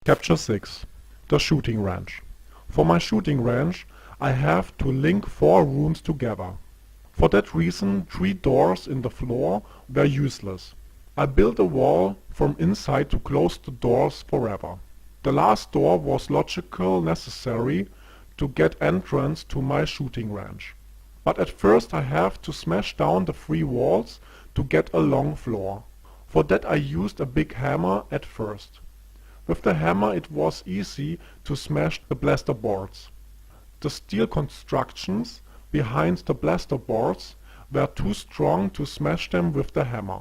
Chapter 6. The shooting range. For my shooting range, I have to link 4 rooms together. For that reason, 3 doors in the floor were useless. I built a wall from inside to close the doors forever. The last door was logical necessary to get entrance to my shooting range. But at first I have to smash down the 3 walls to get a long floor. For that I used a big hammer at first. With the hammer it was easy to smash the blaster boards. The steel constructions behind the blaster boards were too strong to smash them with the hammer.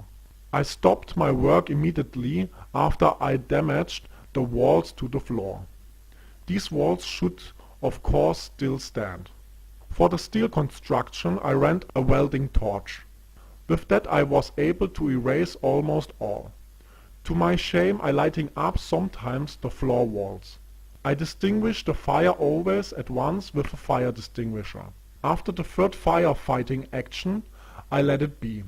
I stopped my work immediately after I damaged the walls to the floor. These walls should of course still stand. For the steel construction I ran a welding torch. With that I was able to erase almost all. To my shame I lighting up sometimes the floor walls. I distinguish the fire always at once with a fire extinguisher. After the 3rd firefighting action I let it be.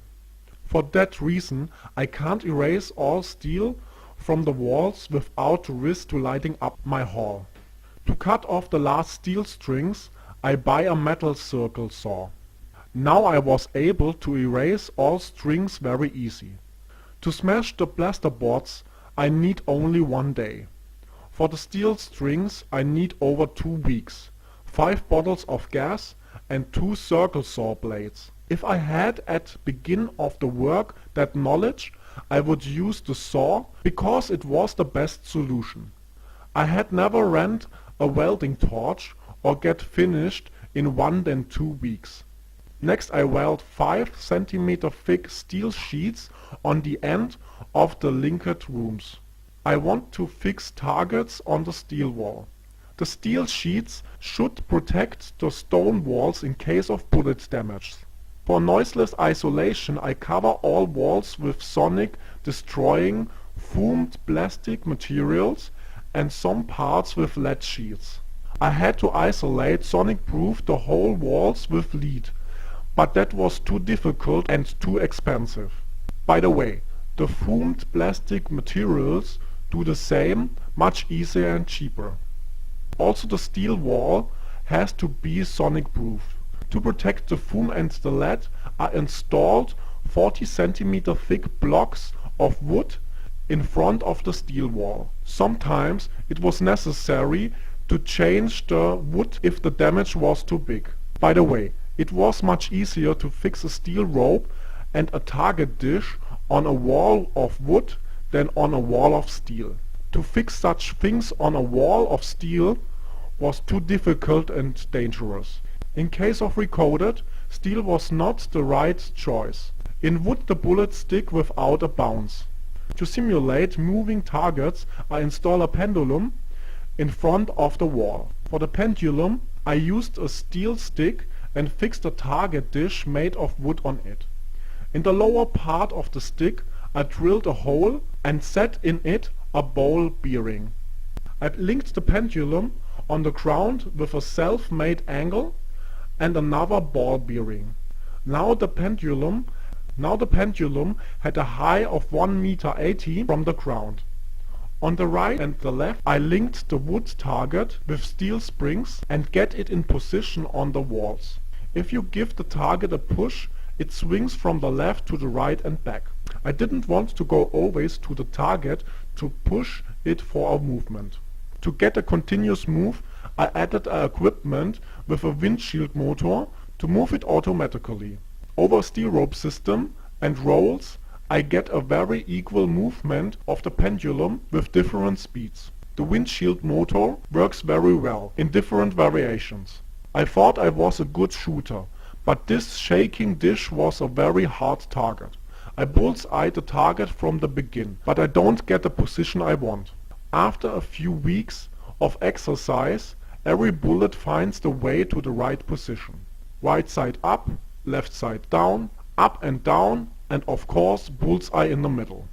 For that reason I can't erase all steel from the walls without risk to lighting up my hall. To cut off the last steel strings I buy a metal circle saw. Now I was able to erase all strings very easy. To smash the blaster boards I need only 1 day. For the steel strings I need over 2 weeks, 5 bottles of gas and 2 circle saw blades. If I had at begin of the work that knowledge I would use the saw because it was the best solution. I had never rent a welding torch or get finished in 1 than 2 weeks. Next I weld 5 cm thick steel sheets on the end of the linked rooms. I want to fix targets on the steel wall. The steel sheets should protect the stone walls in case of bullet damage. For noiseless isolation I cover all walls with sonic destroying fumed plastic materials and some parts with lead sheets. I had to isolate sonic proof the whole walls with lead. But that was too difficult and too expensive. By the way, the fumed plastic materials do the same, much easier and cheaper. Also the steel wall has to be sonic proof. To protect the foam and the lead I installed 40 cm thick blocks of wood in front of the steel wall. Sometimes it was necessary to change the wood if the damage was too big. By the way, it was much easier to fix a steel rope and a target dish on a wall of wood than on a wall of steel. To fix such things on a wall of steel was too difficult and dangerous. In case of recoded, steel was not the right choice. In wood the bullets stick without a bounce. To simulate moving targets I install a pendulum in front of the wall. For the pendulum I used a steel stick and fixed a target dish made of wood on it. In the lower part of the stick I drilled a hole and set in it a ball bearing. I linked the pendulum on the ground with a self-made angle and another ball bearing. Now the pendulum had a height of 1.80 m from the ground. On the right and the left I linked the wood target with steel springs and get it in position on the walls. If you give the target a push, it swings from the left to the right and back. I didn't want to go always to the target to push it for a movement. To get a continuous move, I added equipment with a windshield motor to move it automatically. Over a steel rope system and rolls, I get a very equal movement of the pendulum with different speeds. The windshield motor works very well in different variations. I thought I was a good shooter, but this shaking dish was a very hard target. I bullseye the target from the begin, but I don't get the position I want. After a few weeks of exercise, every bullet finds the way to the right position. Right side up, left side down, up and down, and of course bullseye in the middle.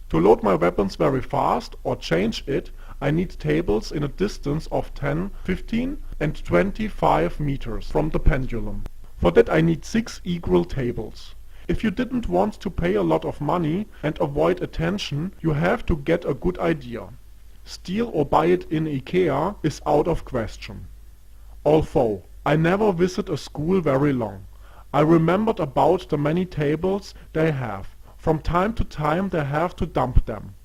To load my weapons very fast or change it, I need tables in a distance of 10, 15 and 25 meters from the pendulum. For that I need 6 equal tables. If you didn't want to pay a lot of money and avoid attention, you have to get a good idea. Steal or buy it in IKEA is out of question. Although I never visit a school very long, I remembered about the many tables they have. From time to time they have to dump them.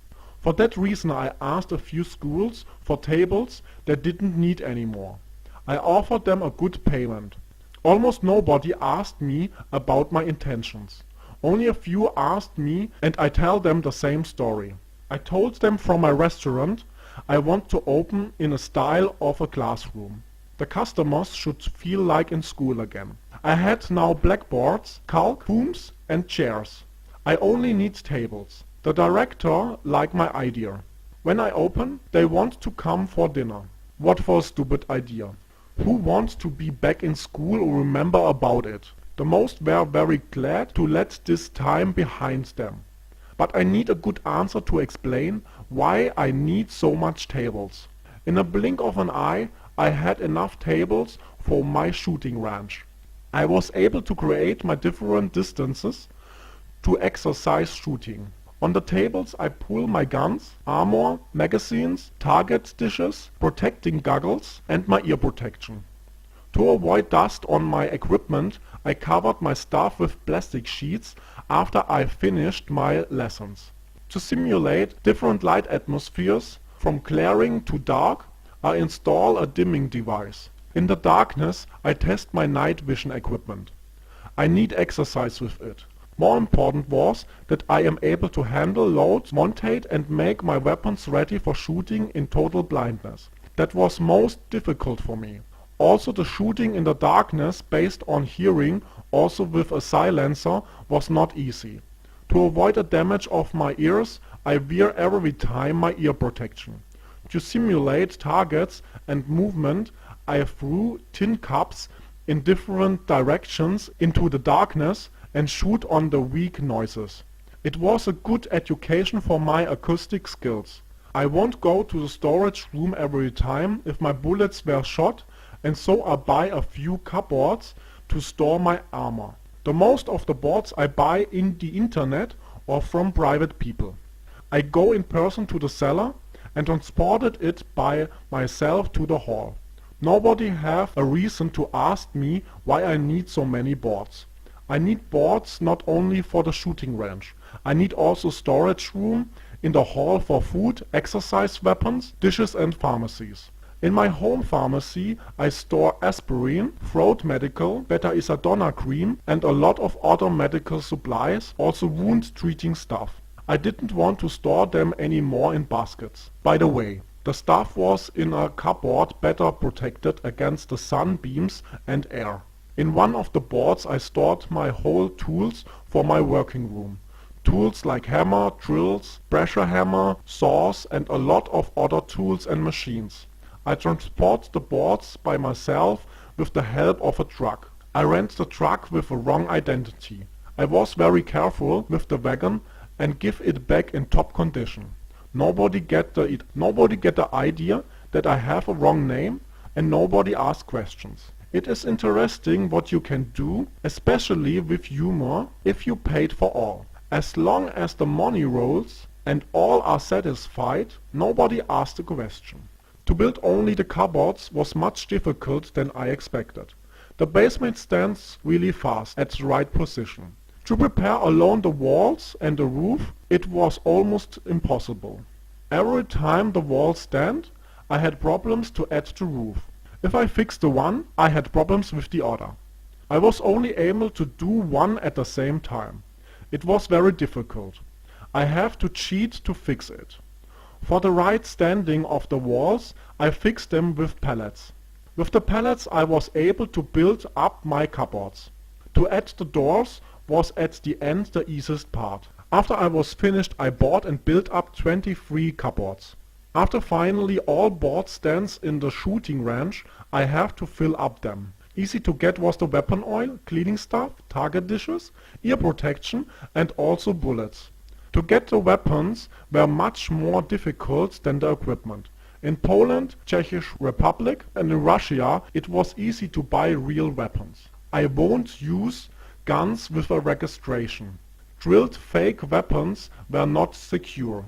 For that reason I asked a few schools for tables they didn't need anymore. I offered them a good payment. Almost nobody asked me about my intentions. Only a few asked me, and I tell them the same story. I told them from my restaurant I want to open in a style of a classroom. The customers should feel like in school again. I had now blackboards, calc, booms and chairs. I only need tables. The director liked my idea. When I open, they want to come for dinner. What for a stupid idea. Who wants to be back in school or remember about it? The most were very glad to let this time behind them. But I need a good answer to explain why I need so much tables. In a blink of an eye, I had enough tables for my shooting range. I was able to create my different distances to exercise shooting. On the tables I pull my guns, armor, magazines, target dishes, protecting goggles and my ear protection. To avoid dust on my equipment, I covered my stuff with plastic sheets after I finished my lessons. To simulate different light atmospheres, from clearing to dark, I install a dimming device. In the darkness, I test my night vision equipment. I need exercise with it. More important was that I am able to handle loads, montate and make my weapons ready for shooting in total blindness. That was most difficult for me. Also the shooting in the darkness based on hearing, also with a silencer, was not easy. To avoid the damage of my ears, I wear every time my ear protection. To simulate targets and movement, I threw tin cups in different directions into the darkness and shoot on the weak noises. It was a good education for my acoustic skills. I won't go to the storage room every time if my bullets were shot, and so I buy a few cupboards to store my armor. The most of the boards I buy in the internet or from private people. I go in person to the cellar and transported it by myself to the hall. Nobody have a reason to ask me why I need so many boards. I need boards not only for the shooting range. I need also storage room in the hall for food, exercise weapons, dishes and pharmacies. In my home pharmacy I store aspirin, throat medical, beta-isadonna cream and a lot of other medical supplies, also wound treating stuff. I didn't want to store them anymore in baskets. By the way, the stuff was in a cupboard better protected against the sun beams and air. In one of the boards I stored my whole tools for my working room. Tools like hammer, drills, pressure hammer, saws and a lot of other tools and machines. I transport the boards by myself with the help of a truck. I rent the truck with a wrong identity. I was very careful with the wagon and give it back in top condition. Nobody get the idea that I have a wrong name and nobody ask questions. It is interesting what you can do, especially with humor, if you paid for all. As long as the money rolls and all are satisfied, nobody asks a question. To build only the cupboards was much difficult than I expected. The basement stands really fast at the right position. To prepare alone the walls and the roof, it was almost impossible. Every time the walls stand, I had problems to add the roof. If I fixed the one, I had problems with the other. I was only able to do one at the same time. It was very difficult. I have to cheat to fix it. For the right standing of the walls, I fixed them with pallets. With the pallets I was able to build up my cupboards. To add the doors was at the end the easiest part. After I was finished I bought and built up 23 cupboards. After finally all board stands in the shooting range, I have to fill up them. Easy to get was the weapon oil, cleaning stuff, target dishes, ear protection and also bullets. To get the weapons were much more difficult than the equipment. In Poland, Czech Republic and in Russia it was easy to buy real weapons. I won't use guns with a registration. Drilled fake weapons were not secure.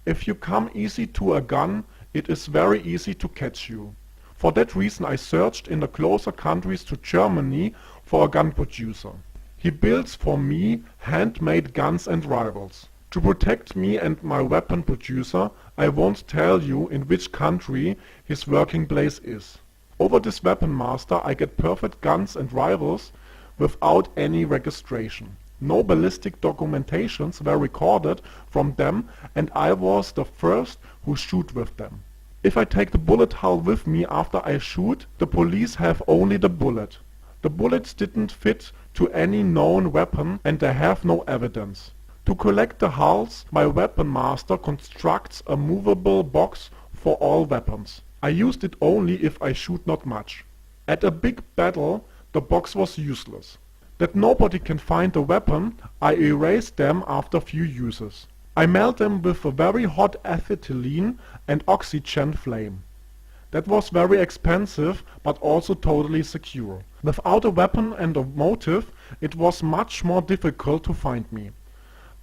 If you come easy to a gun it is very easy to catch you. For that reason I searched in the closer countries to Germany for a gun producer. He builds for me handmade guns and rifles. To protect me and my weapon producer, I won't tell you in which country his working place is. Over this weapon master I get perfect guns and rifles without any registration. No ballistic documentations were recorded from them, and I was the first who shoot with them. If I take the bullet hull with me after I shoot, the police have only the bullet. The bullets didn't fit to any known weapon and they have no evidence. To collect the hulls, my weapon master constructs a movable box for all weapons. I used it only if I shoot not much. At a big battle, the box was useless. That nobody can find the weapon, I erase them after few uses. I melt them with a very hot acetylene and oxygen flame. That was very expensive, but also totally secure. Without a weapon and a motive, it was much more difficult to find me.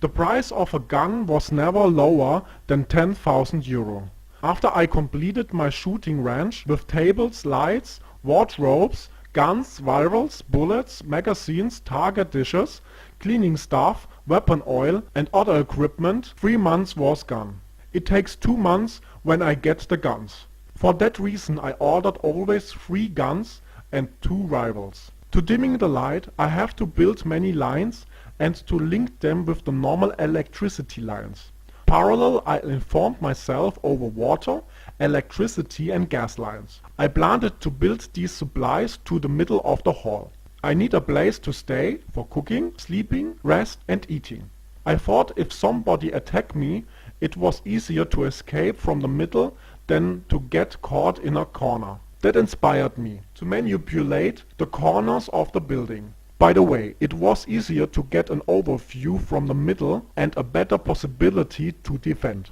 The price of a gun was never lower than 10,000 euro. After I completed my shooting range with tables, lights, wardrobes, guns, rifles, bullets, magazines, target dishes, cleaning stuff, weapon oil and other equipment, 3 months was gone. It takes 2 months when I get the guns. For that reason I ordered always 3 guns and 2 rifles. To dimming the light I have to build many lines and to link them with the normal electricity lines. Parallel I informed myself over water, electricity and gas lines. I planned to build these supplies to the middle of the hall. I need a place to stay for cooking, sleeping, rest and eating. I thought if somebody attacked me, it was easier to escape from the middle than to get caught in a corner. That inspired me to manipulate the corners of the building. By the way, it was easier to get an overview from the middle and a better possibility to defend.